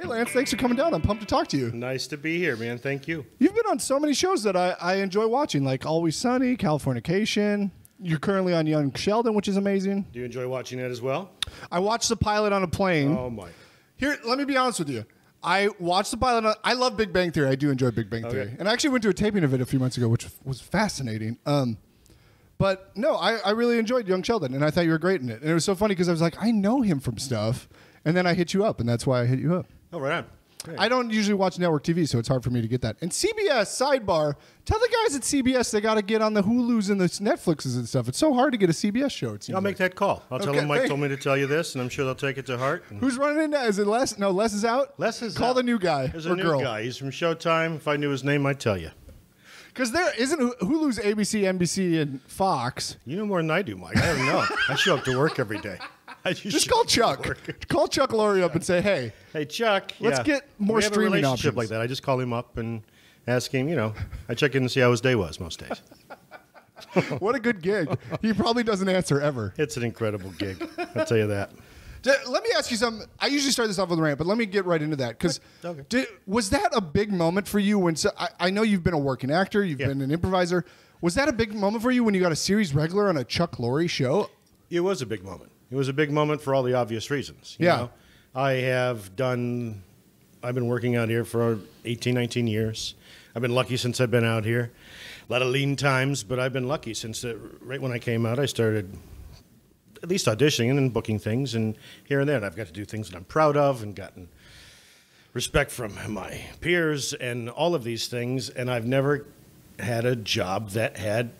Hey, Lance, thanks for coming down. I'm pumped to talk to you. Nice to be here, man. Thank you. You've been on so many shows that I enjoy watching, like Always Sunny, Californication. You're currently on Young Sheldon, which is amazing. Do you enjoy watching that as well? I watched the pilot on a plane. Oh, my. Here, let me be honest with you. I watched the pilot. I love Big Bang Theory. I do enjoy Big Bang Theory. And I actually went to a taping of it a few months ago, which was fascinating. But no, I really enjoyed Young Sheldon, and I thought you were great in it. And it was so funny because I was like, I know him from stuff. And then I hit you up, and that's why I hit you up. Oh, right on. Great. I don't usually watch network TV, so it's hard for me to get that. And CBS, sidebar, tell the guys at CBS they got to get on the Hulus and the Netflixes and stuff. It's so hard to get a CBS show. I'll make that call. I'll tell them Mike told me to tell you this, and I'm sure they'll take it to heart. Who's running it now? Is it Les? No, Les is out? Les is Call out. the new guy. There's a new guy. He's from Showtime. If I knew his name, I'd tell you. Because there isn't Hulu's ABC, NBC, and Fox. You know more than I do, Mike. I don't know. I show up to work every day. Just call Chuck. Call Chuck Lorre up and say, hey, Chuck, let's get more streaming we have a relationship options. like that. I just call him up and ask him, I check in to see how his day was most days. What a good gig. He probably doesn't answer ever. It's an incredible gig. I'll tell you that. Let me ask you something. I usually start this off with a rant, but let me get right into that. Because was that a big moment for you when I know you've been a working actor, you've been an improviser. Was that a big moment for you when you got a series regular on a Chuck Lorre show? It was a big moment. It was a big moment for all the obvious reasons. You know? I've been working out here for 18, 19 years. I've been lucky since I've been out here. A lot of lean times, but I've been lucky since right when I came out, I started at least auditioning and then booking things, and here and there. And I've got to do things that I'm proud of and gotten respect from my peers and all of these things. And I've never had a job that had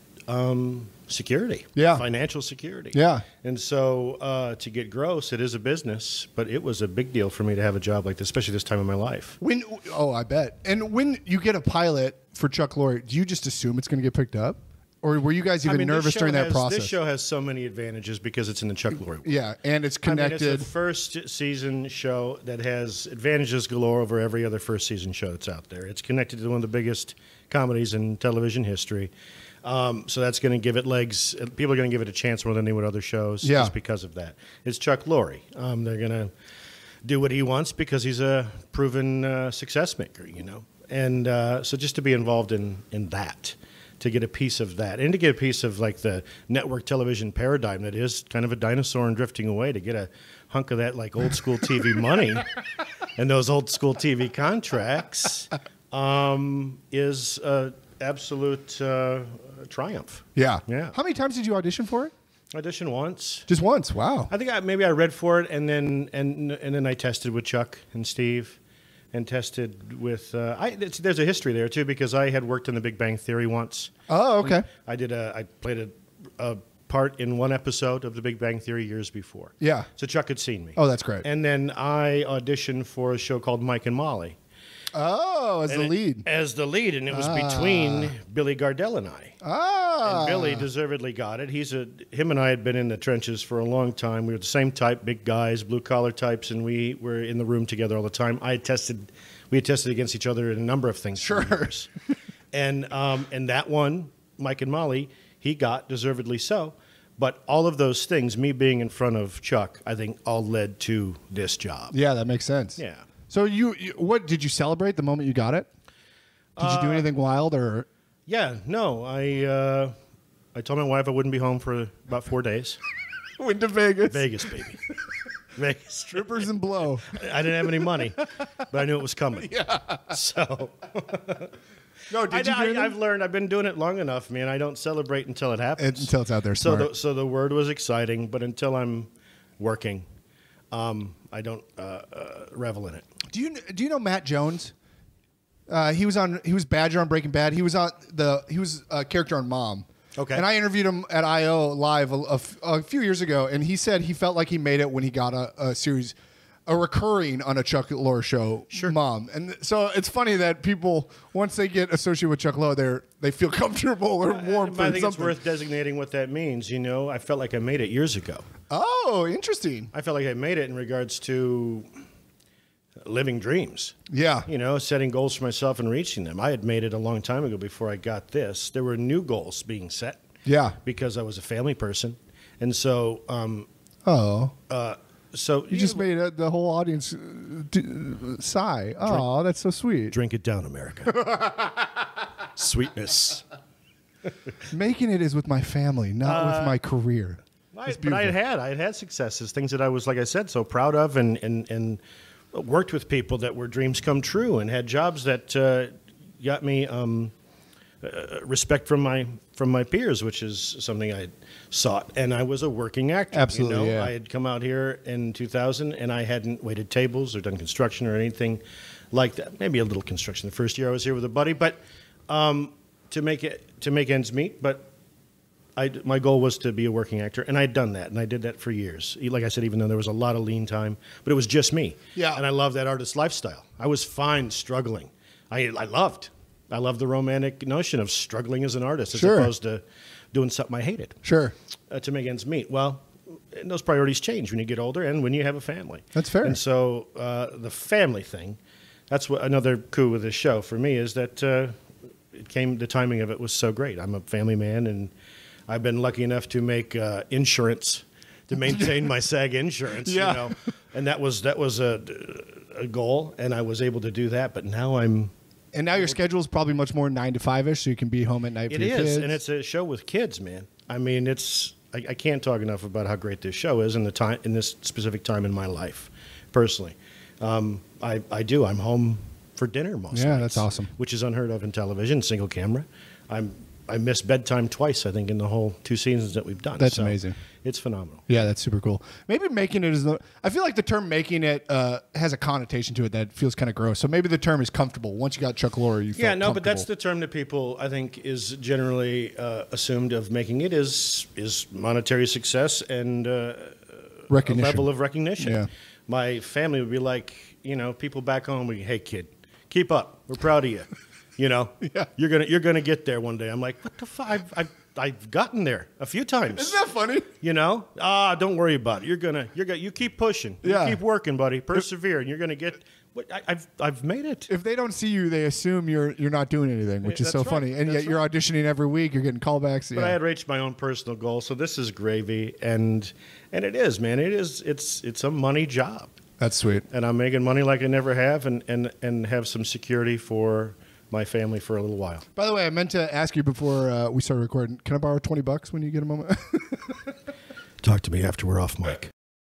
security, financial security. Yeah. And so to get gross, it is a business, but it was a big deal for me to have a job like this, especially this time in my life. I bet. And when you get a pilot for Chuck Lorre, do you just assume it's going to get picked up? Or were you guys even nervous during that process? This show has so many advantages because it's in the Chuck Lorre world. Yeah, and it's connected. It's the first season show that has advantages galore over every other first season show that's out there. It's connected to one of the biggest comedies in television history. So that's going to give it legs. People are going to give it a chance more than they would other shows just because of that. It's Chuck Lorre. They're going to do what he wants because he's a proven success maker, And so just to be involved in that, to get a piece of that, and to get a piece of like the network television paradigm that is kind of a dinosaur and drifting away, to get a hunk of that like old school TV money and those old school TV contracts is absolute triumph. Yeah. Yeah. How many times did you audition for it? Audition once. Just once. Wow. I think maybe I read for it, and then I tested with Chuck and Steve, and tested with. There's a history there too because I had worked in The Big Bang Theory once. Oh, okay. I played a part in one episode of The Big Bang Theory years before. Yeah. So Chuck had seen me. Oh, that's great. And then I auditioned for a show called Mike and Molly. Oh, as the lead. As the lead, and it was between Billy Gardell and I. And Billy deservedly got it. Him and I had been in the trenches for a long time. We were the same type, big guys, blue collar types, and we were in the room together all the time. We had tested against each other in a number of things. Sure. And that one, Mike and Molly, he got deservedly so. But all of those things, me being in front of Chuck, I think all led to this job. Yeah, that makes sense. Yeah. So what did you celebrate the moment you got it? Did you do anything wild or? Yeah, no. I told my wife I wouldn't be home for about 4 days. Went to Vegas. Vegas, baby. Vegas. Strippers and blow. I didn't have any money, but I knew it was coming. Yeah. So. No, I've learned. I've been doing it long enough, man. I don't celebrate until it happens. Until it's out there. Smart. So the word was exciting, but until I'm working, I don't revel in it. Do you know Matt Jones? He was Badger on Breaking Bad. He was a character on Mom. Okay. And I interviewed him at I.O. Live a few years ago, and he said he felt like he made it when he got a series, a recurring on a Chuck Lorre show, Mom. And so it's funny that people, once they get associated with Chuck Lorre, they feel comfortable or warm for I think something. it's worth designating what that means. I felt like I made it years ago. Oh, interesting. I felt like I made it in regards to living dreams. Yeah. Setting goals for myself and reaching them. I had made it a long time ago before I got this. There were new goals being set. Yeah. Because I was a family person. And so So You just made the whole audience sigh. Oh, that's so sweet. drink it down, America. Sweetness. Making it is with my family, not with my career. But I had had successes, things that I was, like I said, so proud of, and worked with people that were dreams come true, and had jobs that got me respect from my peers, which is something I sought. And I was a working actor. Absolutely, yeah. I had come out here in 2000, and I hadn't waited tables or done construction or anything like that. Maybe a little construction the first year I was here with a buddy, but to make ends meet. But my goal was to be a working actor, and I'd done that, and I did that for years. Like I said, even though there was a lot of lean time, but it was just me. Yeah. And I loved that artist lifestyle. I was fine struggling. I loved the romantic notion of struggling as an artist as opposed to doing something I hated. Sure. To make ends meet. Well, and those priorities change when you get older and when you have a family. That's fair. And so the family thing, that's what another coup with this show for me is that the timing of it was so great. I'm a family man, and I've been lucky enough to make insurance to maintain my SAG insurance. Yeah. You know? And that was a goal, and I was able to do that. But now And now your schedule is probably much more 9 to 5-ish, so you can be home at night for your kids. It is, and it's a show with kids, man. I mean, I can't talk enough about how great this show is in this specific time in my life, personally. I do. I'm home for dinner most nights. Yeah, that's awesome. Which is unheard of in television, single camera. I missed bedtime twice, I think, in the whole 2 seasons that we've done. That's amazing. It's phenomenal. Yeah, that's super cool. Maybe making it I feel like the term making it has a connotation to it that feels kind of gross. So maybe the term is comfortable. Once you got Chuck Lorre, you felt but that's the term that people, I think, is generally assumed of making it is monetary success and recognition. a level of recognition. Yeah. My family would be like, people back home, hey, kid, keep up. We're proud of you. Yeah. You're gonna get there one day. I'm like, what the fuck? I've gotten there a few times. Isn't that funny? Don't worry about it. You keep pushing. Yeah. You keep working, buddy. Persevere, and you're gonna get. I've made it. If they don't see you, they assume you're not doing anything, which is so That's right. funny. And That's yet you're auditioning every week. You're getting callbacks. But I had reached my own personal goal, so this is gravy, and it is, man. It's a money job. That's sweet. And I'm making money like I never have, and have some security for my family for a little while. By the way, I meant to ask you before we started recording. Can I borrow $20 when you get a moment? Talk to me after we're off mic.